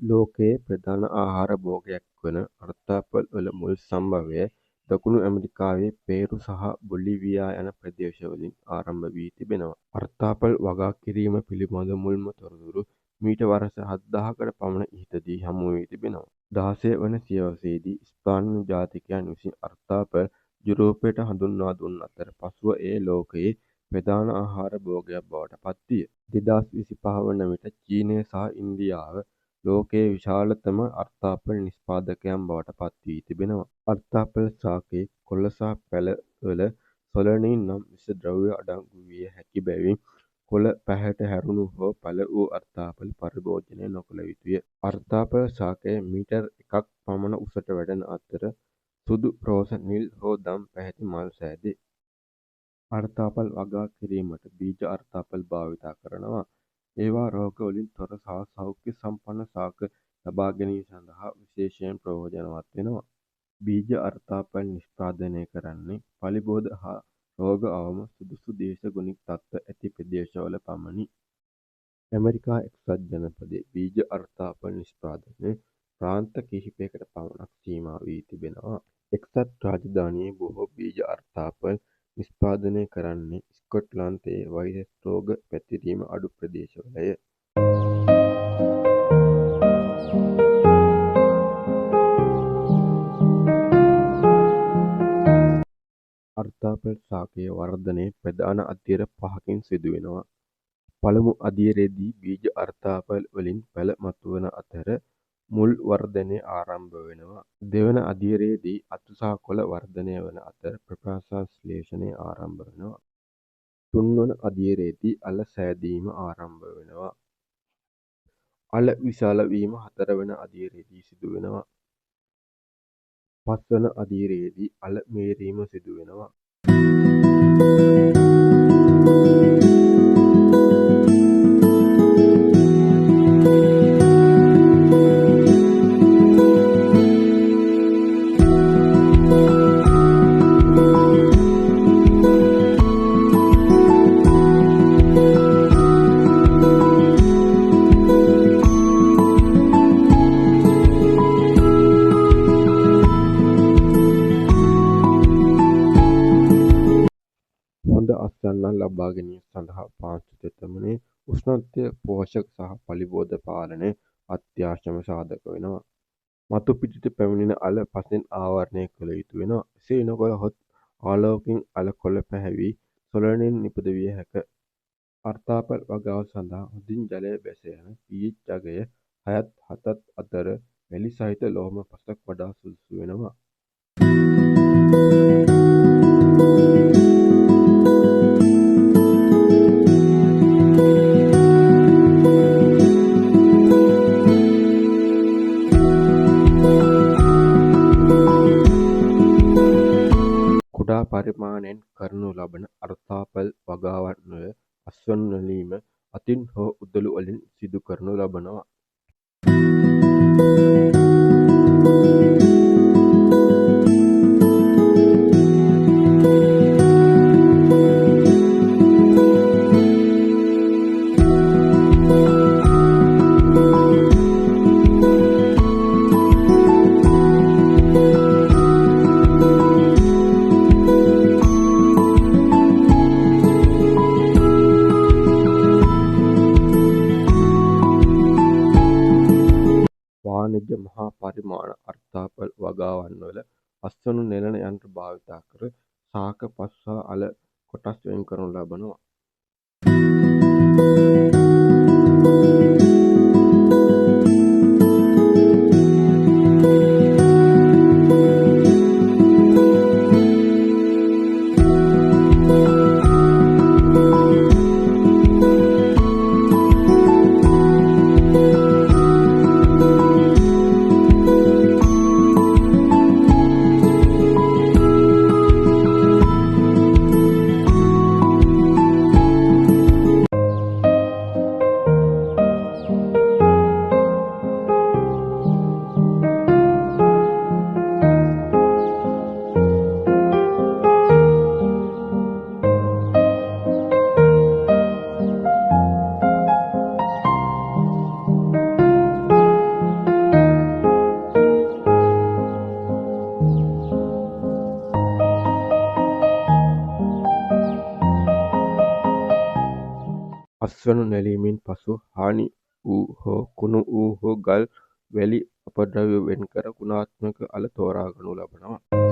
ලෝකයේ ප්‍රධාන ආහාර භෝගයක් වන අර්තාපල් වල මුල් සම්භවය දකුණු ඇමරිකාවේ පේරු සහ බොලිවියා යන ප්‍රදේශවලින් ආරම්භ වී තිබෙනවා. අර්තාපල් වගා කිරීම පිළිබඳ මුල්ම තොරතුරු මීට වර්ෂ 7000කට පමණ ඉහතදී හමු වී තිබෙනවා. 16 වන සියවසේදී ස්පාඤ්ඤ ජාතිකයන් විසින් අර්තාපල් යුරෝපයට හඳුන්වා දුන් අතර පසුව එය ලෝකයේ ප්‍රධාන ආහාර භෝගයක් බවට පත්විය. 2025 වන විට චීනය සහ ඉන්දියාව ලෝකයේ විශාලතම අර්තාපල් නිෂ්පාදකයන් බවට පත් වී තිබෙනවා. අර්තාපල් ශාකයේ කොළ සහ පැලවල සොලනින් නම් විෂ ද්‍රව්‍ය අඩංගු විය හැකි බැවින් කොළ පැහැයට හැරුණු හෝ පැල වූ අර්තාපල් පරිභෝජනය නොකළ යුතුය. අර්තාපල් ශාකය මීටර් 1ක් පමණ උසට වැඩෙන අතර සුදු, රෝස, නිල් හෝ දම් පැහැති මල් සෑදේ. අර්තාපල් වගා කිරීමට බීජ අර්තාපල් භාවිත කරනවා. ඒවා රෝග වලින් තොර සහ සෞඛ්‍ය සම්පන්න ශාක ලබා ගැනීම සඳහා විශේෂයෙන් ප්‍රයෝජනවත් වෙනවා. බීජ අර්තාපල් නිෂ්පාදනය කරන්නේ පලිබෝධ හා රෝග අවම සුදුසු දේශගුණික තත්ත්ව ඇති ප්‍රදේශවල පමණි. ඇමරිකා එක්සත් ජනපදයේ බීජ අර්තාපල් නිෂ්පාදනය ප්‍රාන්ත කිහිපයකට පමණක් සීමා වී තිබෙනවා. එක්සත් රාජධානියේ බොහෝ බීජ අර්තාපල් නිෂ්පාදනය කරන්නේ ස්කොට්ලන්තයේ වෛරස් රෝග පැතිරීම අඩු ප්‍රදේශවලය. අර්තාපල් ශාකයේ වර්ධනය ප්‍රධාන අදියර 5කින් සිදුවෙනවා. පළමු අදියරේදී බීජ අර්තාපල් වලින් පැල මතුවන අතර මුල් වර්ධනය ආරම්භ වෙනවා. දෙවන අදියරේදී අතු සහ කොළ වර්ධනය වන අතර ප්‍රසංශ්ලේෂණය ආරම්භ වෙනවා. තුන්වන අදියරේදී අල සෑදීම ආරම්භ වෙනවා. අල විශාල වීම හතරවන අදියරේදී සිදුවෙනවා. පස්වන අදියරේදී අල මේරීම සිදුවෙනවා. හොඳ අස්වැන්නක් ලබා ගැනීම සඳහා පාංශු තෙතමනය, උෂ්ණත්වය, පෝෂක සහ පලිබෝධ පාලනය අත්‍යවශ්‍යම සාධක වෙනවා. මතු පිටට පැමිණෙන අල පසෙන් ආවරණය කළ යුතු වෙනවා. එසේ නොකළහොත් ආලෝකයෙන් අල කොළ පැහැවී සොලනින් නිපද විය හැක. අර්තාපල් වගාව සඳහා හොඳින් ජලය බැස යන pH අගය 6-7 අතර වැලි සහිත ලෝම පසක් වඩා සුදුසු වෙනවා. කුඩා පරිමාණයෙන් කරනු ලබන අර්තාපල් වගාවන් වල අස්වැන්න නැලීම අතින් හෝ උදළු වලින් සිදු කරනු ලබනවා. වාණිජ මහා පරිමාණ අර්තාපල් වගාවන් වල අස්වනු නෙළන යන්ත්‍ර භාවිත කර ශාක පස් සහ අල කොටස් වෙන් කරනු ලබනවා. ගස්වනු නෙලීමෙන් පසු හානි වූ හෝ කුණු වූ හෝ ගල් වැලි අපද්‍රව්‍ය වෙන්කර ගුණාත්මක අල තෝරාගනු ලබනවා.